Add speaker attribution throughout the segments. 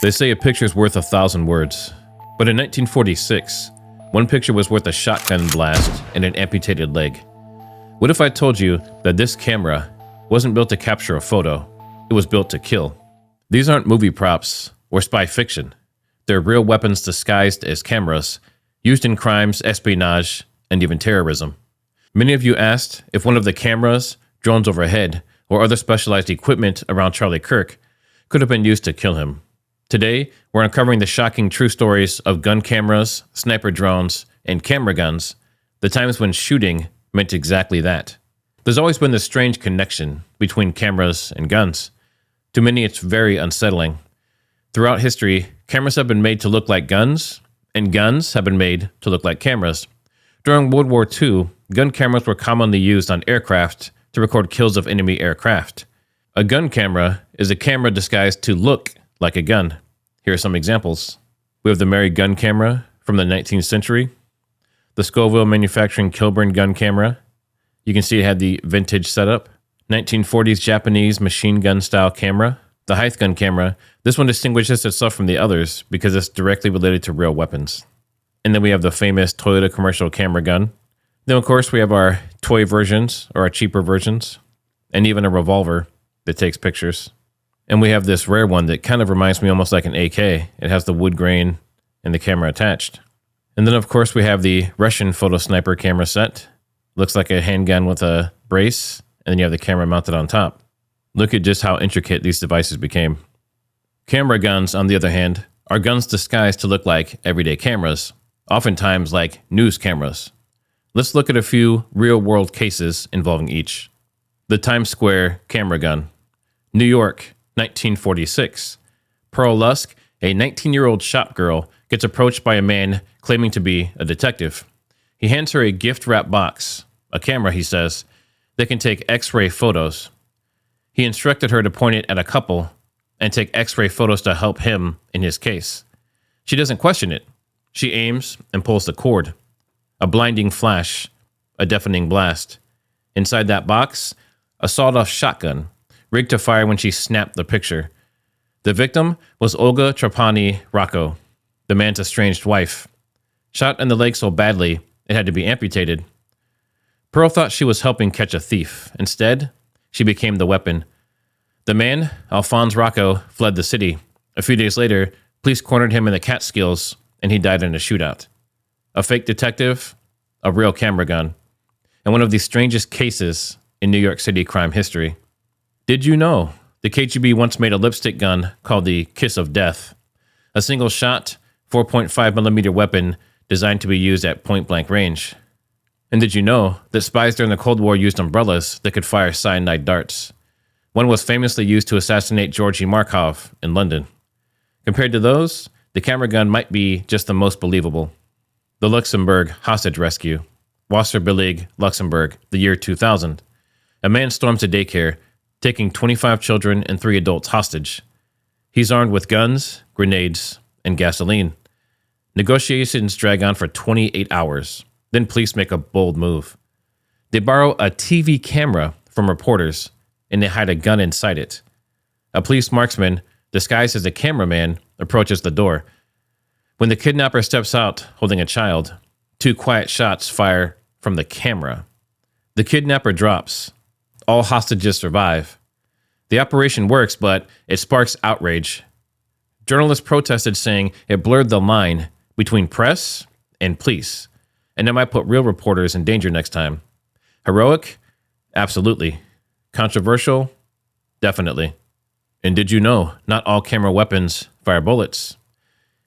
Speaker 1: They say a picture's worth 1,000 words, but in 1946, one picture was worth a shotgun blast and an amputated leg. What if I told you that this camera wasn't built to capture a photo, it was built to kill? These aren't movie props or spy fiction. They're real weapons disguised as cameras, used in crimes, espionage, and even terrorism. Many of you asked if one of the cameras, drones overhead, or other specialized equipment around Charlie Kirk could have been used to kill him. Today, we're uncovering the shocking true stories of gun cameras, sniper drones, and camera guns, the times when shooting meant exactly that. There's always been this strange connection between cameras and guns. To many, it's very unsettling. Throughout history, cameras have been made to look like guns, and guns have been made to look like cameras. During World War II, gun cameras were commonly used on aircraft to record kills of enemy aircraft. A gun camera is a camera disguised to look like a gun. Here are some examples. We have the Mary gun camera from the 19th century, the Scoville manufacturing Kilburn gun camera. You can see it had the vintage setup. 1940s Japanese machine gun style camera. The Hythe gun camera. This one distinguishes itself from the others because it's directly related to real weapons. And then we have the famous Toyota commercial camera gun. Then of course we have our toy versions or our cheaper versions, and even a revolver that takes pictures. And we have this rare one that kind of reminds me almost like an AK. It has the wood grain and the camera attached. And then of course we have the Russian photo sniper camera set. Looks like a handgun with a brace, and then you have the camera mounted on top. Look at just how intricate these devices became. Camera guns, on the other hand, are guns disguised to look like everyday cameras, oftentimes like news cameras. Let's look at a few real-world cases involving each. The Times Square camera gun. New York, 1946. Pearl Lusk, a 19-year-old shop girl, gets approached by a man claiming to be a detective. He hands her a gift-wrapped box, a camera, he says, that can take X-ray photos. He instructed her to point it at a couple and take X-ray photos to help him in his case. She doesn't question it. She aims and pulls the cord. A blinding flash, a deafening blast. Inside that box, a sawed-off shotgun, rigged to fire when she snapped the picture. The victim was Olga Trapani Rocco, the man's estranged wife. Shot in the leg so badly, it had to be amputated. Pearl thought she was helping catch a thief. Instead, she became the weapon. The man, Alphonse Rocco, fled the city. A few days later, police cornered him in the Catskills, and he died in a shootout. A fake detective, a real camera gun, and one of the strangest cases in New York City crime history. Did you know the KGB once made a lipstick gun called the Kiss of Death? A single-shot, 4.5mm weapon designed to be used at point-blank range. And did you know that spies during the Cold War used umbrellas that could fire cyanide darts? One was famously used to assassinate Georgy Markov in London. Compared to those, the camera gun might be just the most believable. The Luxembourg hostage rescue. Wasserbillig, Luxembourg, the year 2000. A man storms a daycare, taking 25 children and 3 adults hostage. He's armed with guns, grenades, and gasoline. Negotiations drag on for 28 hours. Then police make a bold move. They borrow a TV camera from reporters, and they hide a gun inside it. A police marksman, disguised as a cameraman, approaches the door. When the kidnapper steps out holding a child, 2 quiet shots fire from the camera. The kidnapper drops. All hostages survive. The operation works, but it sparks outrage. Journalists protested, saying it blurred the line between press and police, and it might put real reporters in danger next time. Heroic? Absolutely. Controversial? Definitely. And did you know not all camera weapons fire bullets?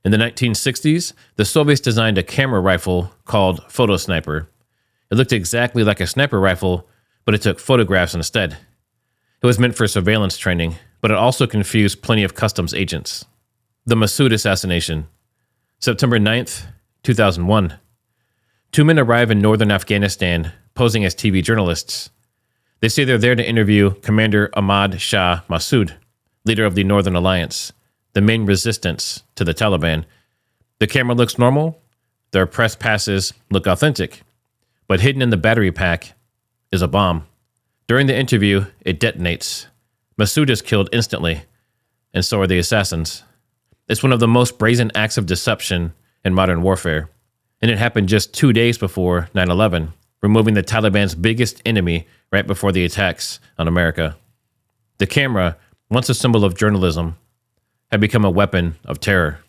Speaker 1: In the 1960s, the Soviets designed a camera rifle called Photo Sniper. It looked exactly like a sniper rifle, but it took photographs instead. It was meant for surveillance training, but it also confused plenty of customs agents. The Massoud assassination. September 9th, 2001. 2 men arrive in northern Afghanistan posing as TV journalists. They say they're there to interview Commander Ahmad Shah Massoud, leader of the Northern Alliance, the main resistance to the Taliban. The camera looks normal, their press passes look authentic, but hidden in the battery pack is a bomb. During the interview, it detonates. Massoud is killed instantly, and so are the assassins. It's one of the most brazen acts of deception in modern warfare, and it happened just 2 days before 9/11, removing the Taliban's biggest enemy right before the attacks on America. The camera, once a symbol of journalism, had become a weapon of terror.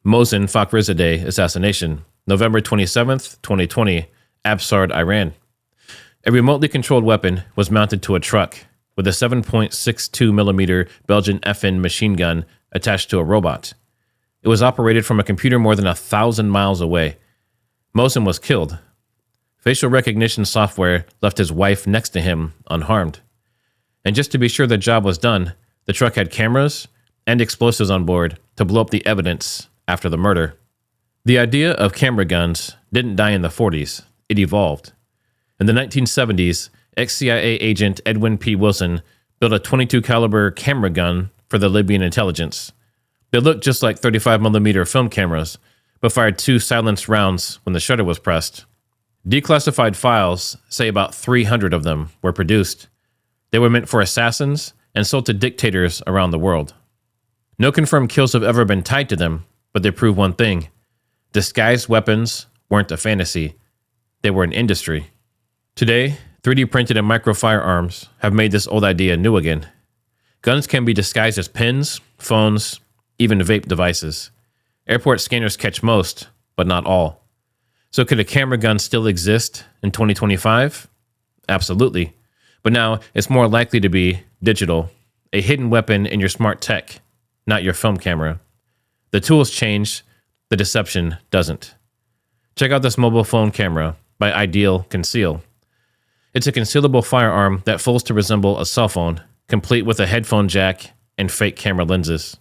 Speaker 1: Mohsen Fakhrizadeh assassination, November 27th, 2020, Absard, Iran. A remotely controlled weapon was mounted to a truck with a 7.62mm Belgian FN machine gun attached to a robot. It was operated from a computer more than 1,000 miles away. Mohsen was killed. Facial recognition software left his wife next to him unharmed. And just to be sure the job was done, the truck had cameras and explosives on board to blow up the evidence after the murder. The idea of camera guns didn't die in the 40s. It evolved. In the 1970s, ex-CIA agent Edwin P. Wilson built a .22 caliber camera gun for the Libyan intelligence. They looked just like 35mm film cameras, but fired 2 silenced rounds when the shutter was pressed. Declassified files say about 300 of them were produced. They were meant for assassins and sold to dictators around the world. No confirmed kills have ever been tied to them, but they prove one thing. Disguised weapons weren't a fantasy. They were an industry. Today, 3D printed and micro firearms have made this old idea new again. Guns can be disguised as pens, phones, even vape devices. Airport scanners catch most, but not all. So could a camera gun still exist in 2025? Absolutely. But now it's more likely to be digital, a hidden weapon in your smart tech, not your film camera. The tools change, the deception doesn't. Check out this mobile phone camera by Ideal Conceal. It's a concealable firearm that folds to resemble a cell phone, complete with a headphone jack and fake camera lenses.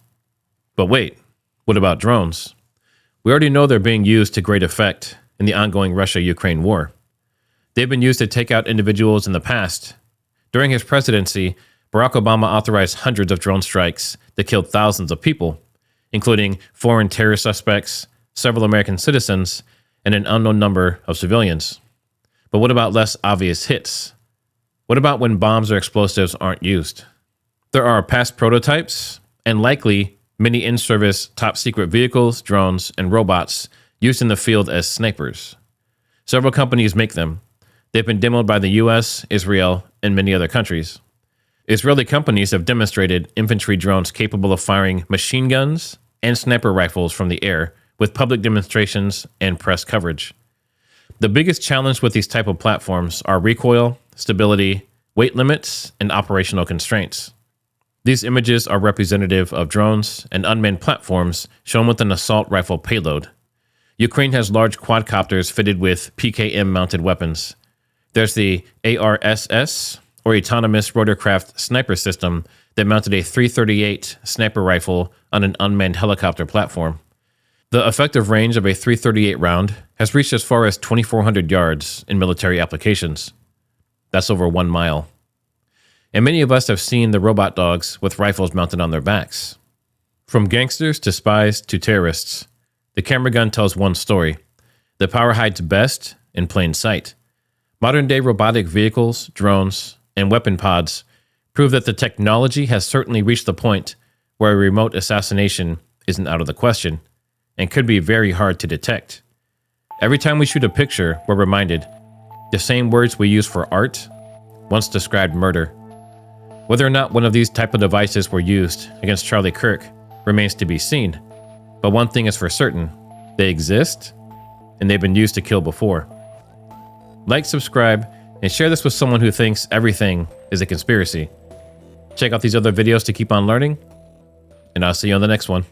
Speaker 1: But wait, what about drones? We already know they're being used to great effect in the ongoing Russia-Ukraine war. They've been used to take out individuals in the past. During his presidency, Barack Obama authorized hundreds of drone strikes that killed thousands of people, including foreign terror suspects, several American citizens, and an unknown number of civilians. But what about less obvious hits? What about when bombs or explosives aren't used? There are past prototypes and likely many in-service top-secret vehicles, drones, and robots used in the field as snipers. Several companies make them. They've been demoed by the US, Israel, and many other countries. Israeli companies have demonstrated infantry drones capable of firing machine guns and sniper rifles from the air with public demonstrations and press coverage. The biggest challenge with these type of platforms are recoil, stability, weight limits, and operational constraints. These images are representative of drones and unmanned platforms shown with an assault rifle payload. Ukraine has large quadcopters fitted with PKM-mounted weapons. There's the ARSS, or Autonomous Rotorcraft Sniper System, that mounted a .338 sniper rifle on an unmanned helicopter platform. The effective range of a .338 round has reached as far as 2,400 yards in military applications. That's over 1 mile. And many of us have seen the robot dogs with rifles mounted on their backs. From gangsters to spies to terrorists, the camera gun tells one story. The power hides best in plain sight. Modern-day robotic vehicles, drones, and weapon pods prove that the technology has certainly reached the point where a remote assassination isn't out of the question and could be very hard to detect. Every time we shoot a picture, we're reminded the same words we use for art once described murder. Whether or not one of these type of devices were used against Charlie Kirk remains to be seen, but one thing is for certain: they exist, and they've been used to kill before. Like, subscribe, and share this with someone who thinks everything is a conspiracy. Check out these other videos to keep on learning, and I'll see you on the next one.